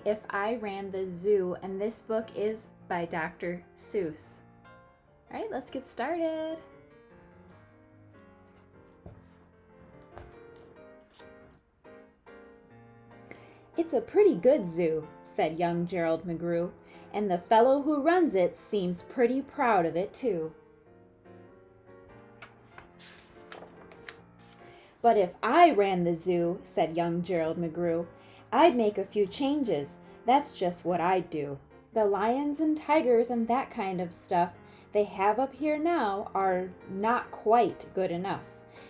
If I Ran the Zoo, and this book is by Dr. Seuss. All right, let's get started. It's a pretty good zoo, said young Gerald McGrew, and the fellow who runs it seems pretty proud of it too. But if I ran the zoo, said young Gerald McGrew, I'd make a few changes. That's just what I'd do. The lions and tigers and that kind of stuff they have up here now are not quite good enough.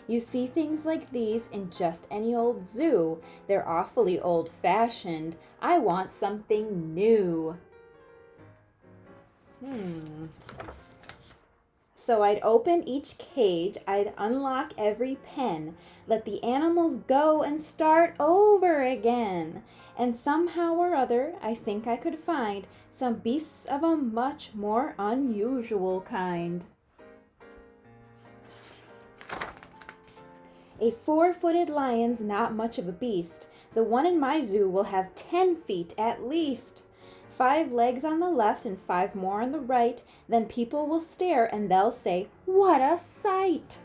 You see things like these in just any old zoo. They're awfully old-fashioned. I want something new. So I'd open each cage, I'd unlock every pen, let the animals go and start over again. And somehow or other, I think I could find some beasts of a much more unusual kind. A 4-footed lion's not much of a beast. The one in my zoo will have 10 feet at least. 5 legs on the left and 5 more on the right. Then people will stare and they'll say, "What a sight!"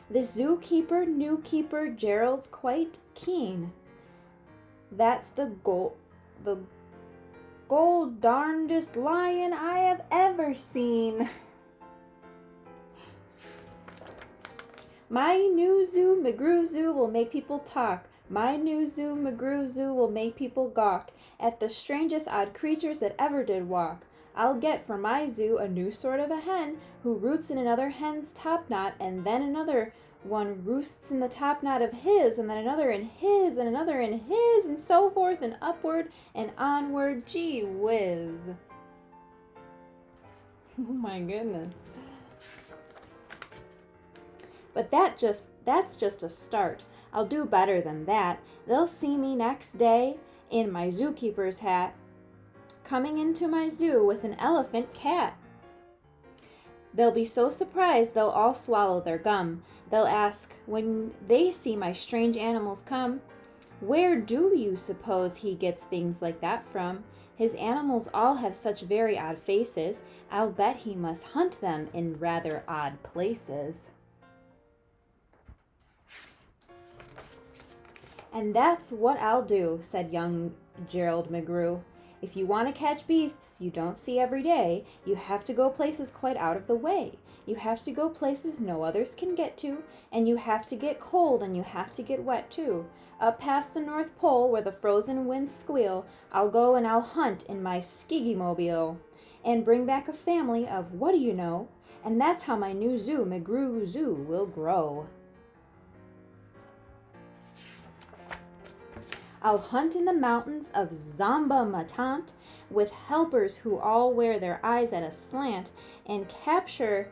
The zookeeper, new keeper, Gerald's quite keen. That's the gold darndest lion I have ever seen. My new zoo, McGrew Zoo, will make people talk. My new zoo, McGrew Zoo, will make people gawk at the strangest odd creatures that ever did walk. I'll get for my zoo a new sort of a hen who roots in another hen's top knot, and then another one roosts in the top knot of his, and then another in his, and another in his, and so forth and upward and onward. Gee whiz. Oh my goodness. But that's just a start. I'll do better than that. They'll see me next day in my zookeeper's hat, coming into my zoo with an elephant cat. They'll be so surprised they'll all swallow their gum. They'll ask, when they see my strange animals come, "Where do you suppose he gets things like that from? His animals all have such very odd faces. I'll bet he must hunt them in rather odd places." "And that's what I'll do," said young Gerald McGrew. "If you want to catch beasts you don't see every day, you have to go places quite out of the way. You have to go places no others can get to, and you have to get cold and you have to get wet too. Up past the North Pole where the frozen winds squeal, I'll go and I'll hunt in my skiggy-mobile, and bring back a family of what do you know, and that's how my new zoo, McGrew Zoo, will grow. I'll hunt in the mountains of Zamba Matant with helpers who all wear their eyes at a slant, and capture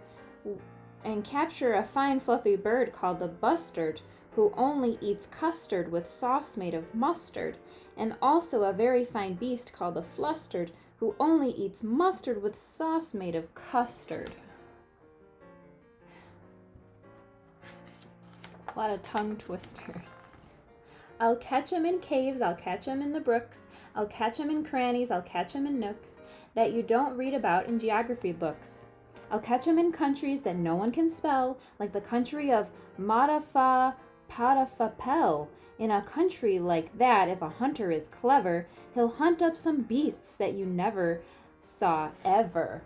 a fine fluffy bird called the bustard, who only eats custard with sauce made of mustard, and also a very fine beast called the flustered, who only eats mustard with sauce made of custard. A lot of tongue twisters. I'll catch 'em in caves, I'll catch 'em in the brooks, I'll catch 'em in crannies, I'll catch 'em in nooks that you don't read about in geography books. I'll catch 'em in countries that no one can spell, like the country of Matafapel. In a country like that, if a hunter is clever, he'll hunt up some beasts that you never saw ever.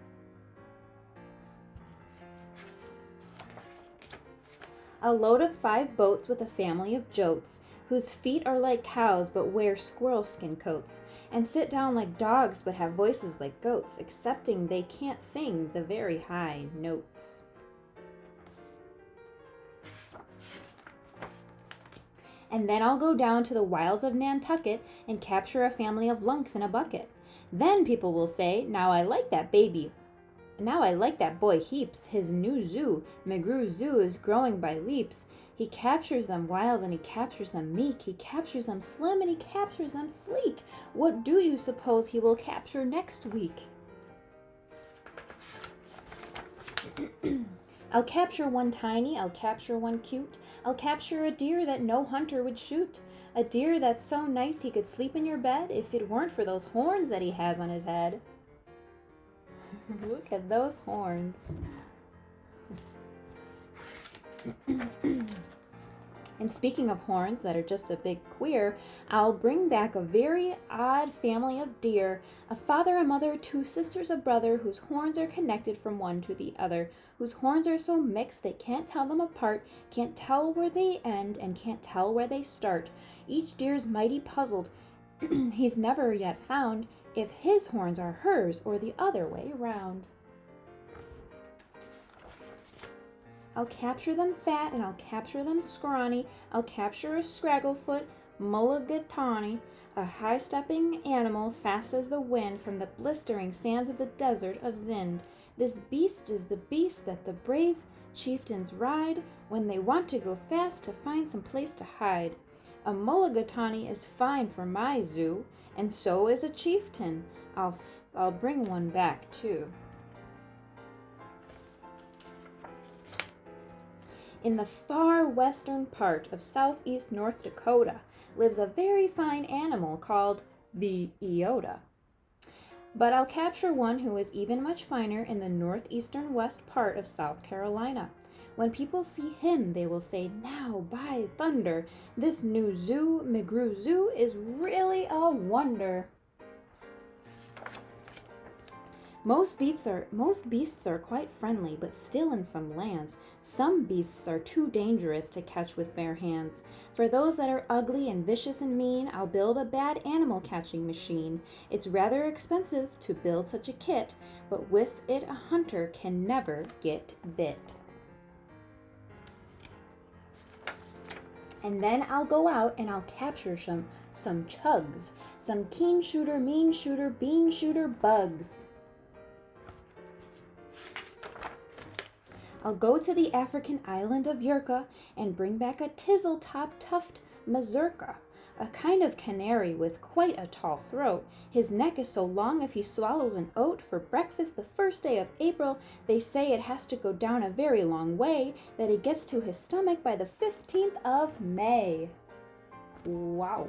I'll load up 5 boats with a family of jotes, whose feet are like cows but wear squirrel skin coats, and sit down like dogs but have voices like goats, excepting they can't sing the very high notes. And then I'll go down to the wilds of Nantucket and capture a family of lunks in a bucket. Then people will say, now I like that boy heaps. His new zoo, McGrew Zoo, is growing by leaps. He captures them wild and he captures them meek. He captures them slim and he captures them sleek. What do you suppose he will capture next week? I'll capture one tiny, I'll capture one cute. I'll capture a deer that no hunter would shoot. A deer that's so nice he could sleep in your bed if it weren't for those horns that he has on his head. Look at those horns. And speaking of horns that are just a big queer, I'll bring back a very odd family of deer, a father, a mother, two sisters, a brother, whose horns are connected from one to the other, whose horns are so mixed they can't tell them apart, can't tell where they end, and can't tell where they start. Each deer's mighty puzzled. He's never yet found if his horns are hers or the other way round. I'll capture them fat and I'll capture them scrawny. I'll capture a scragglefoot mulligatawny, a high-stepping animal fast as the wind from the blistering sands of the desert of Zend. This beast is the beast that the brave chieftains ride when they want to go fast to find some place to hide. A mulligatawny is fine for my zoo, and so is a chieftain. I'll bring one back too. In the far western part of southeast North Dakota lives a very fine animal called the eota. But I'll capture one who is even much finer in the northeastern west part of South Carolina. When people see him, they will say, "Now, by thunder, this new zoo, McGrew Zoo, is really a wonder." Most beasts are quite friendly, but still in some lands, some beasts are too dangerous to catch with bare hands. For those that are ugly and vicious and mean, I'll build a bad animal catching machine. It's rather expensive to build such a kit, but with it a hunter can never get bit. And then I'll go out and I'll capture some chugs, some keen shooter, mean shooter, bean shooter bugs. I'll go to the African island of Yurka and bring back a tizzle-top-tuft mazurka, a kind of canary with quite a tall throat. His neck is so long if he swallows an oat for breakfast the first day of April, they say it has to go down a very long way, that he gets to his stomach by the 15th of May. Wow.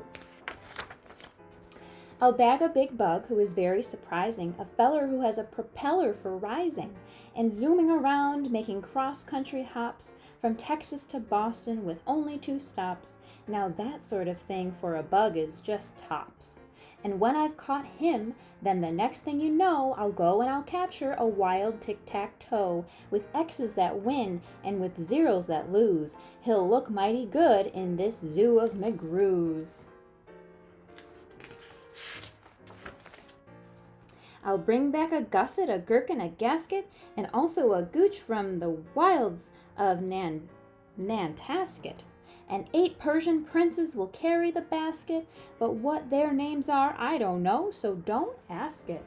I'll bag a big bug who is very surprising, a feller who has a propeller for rising, and zooming around, making cross-country hops from Texas to Boston with only 2 stops. Now that sort of thing for a bug is just tops. And when I've caught him, then the next thing you know, I'll go and I'll capture a wild tic-tac-toe with X's that win and with zeros that lose. He'll look mighty good in this zoo of McGrews. I'll bring back a gusset, a gherkin, a gasket, and also a gooch from the wilds of Nantasket. And 8 Persian princes will carry the basket, but what their names are I don't know, so don't ask it.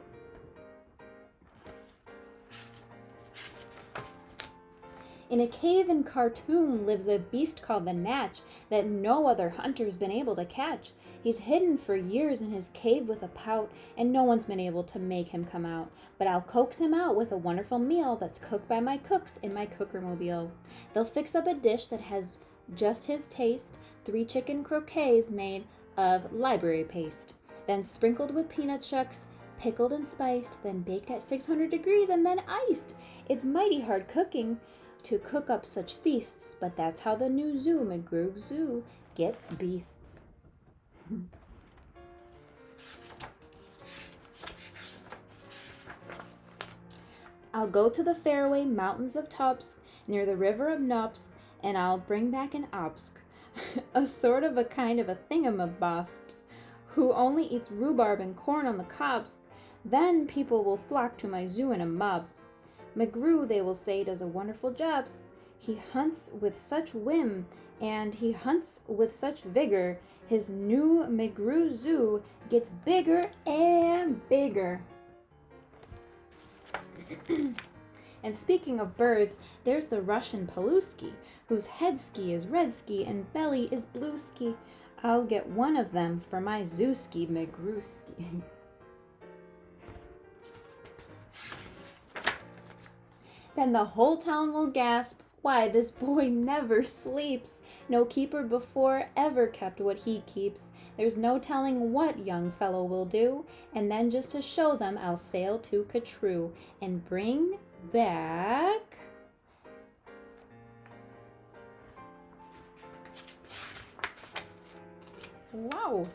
In a cave in Khartoum lives a beast called the Natch that no other hunter's been able to catch. He's hidden for years in his cave with a pout, and no one's been able to make him come out. But I'll coax him out with a wonderful meal that's cooked by my cooks in my cookermobile. They'll fix up a dish that has just his taste, 3 chicken croquets made of library paste, then sprinkled with peanut shucks, pickled and spiced, then baked at 600 degrees and then iced. It's mighty hard cooking to cook up such feasts, but that's how the new zoo, McGrew Zoo, gets beasts. I'll go to the fairway mountains of Topsk, near the river of Nopsk, and I'll bring back an Obsk, a sort of a kind of a thingamabobs, who only eats rhubarb and corn on the cobs. Then people will flock to my zoo in a mobs. McGrew, they will say, does a wonderful job. He hunts with such whim, and he hunts with such vigor. His new McGrew Zoo gets bigger and bigger. And speaking of birds, there's the Russian Paluski, whose head ski is red ski and belly is blue ski. I'll get one of them for my Zooski McGrewski. Then the whole town will gasp, why, this boy never sleeps. No keeper before ever kept what he keeps. There's no telling what young fellow will do. And then just to show them, I'll sail to Catrue and bring back... Wow!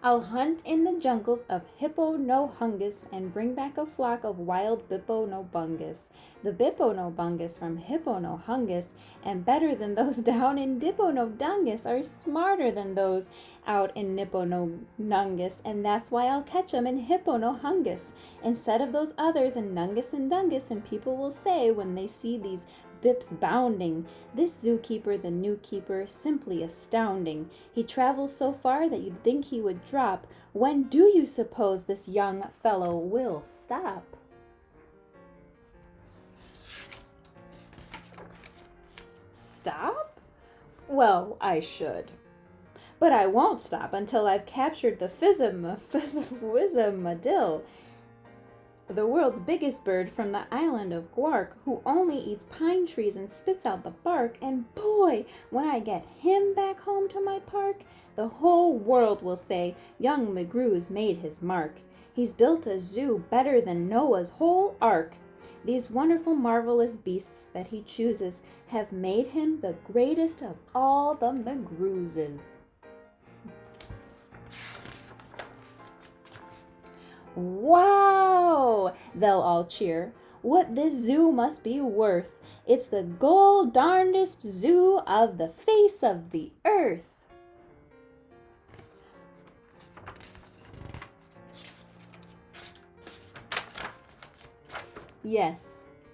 I'll hunt in the jungles of Hippo no Hungus and bring back a flock of wild Bippo no Bungus. The Bippo no Bungus from Hippo no Hungus, and better than those down in Dippo no Dungus, are smarter than those out in Nippo no Nungus, and that's why I'll catch 'em in Hippo no Hungus, instead of those others in Nungus and Dungus, and people will say when they see these Bips bounding, this zookeeper, the new keeper, simply astounding. He travels so far that you'd think he would drop. When do you suppose this young fellow will stop? Stop? Well, I should. But I won't stop until I've captured the Fizzamadil, the world's biggest bird from the island of Gwark, who only eats pine trees and spits out the bark. And boy, when I get him back home to my park, the whole world will say, young McGrew's made his mark. He's built a zoo better than Noah's whole ark. These wonderful, marvelous beasts that he chooses have made him the greatest of all the McGrewses. Wow! They'll all cheer. What this zoo must be worth. It's the gold-darndest zoo of the face of the earth. Yes,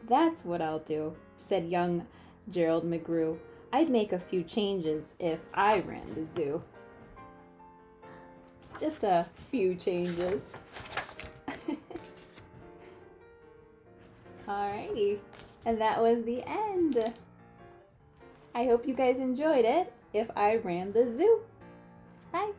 that's what I'll do, said young Gerald McGrew. I'd make a few changes if I ran the zoo. Just a few changes. Alrighty, and that was the end. I hope you guys enjoyed it. If I ran the zoo. Bye.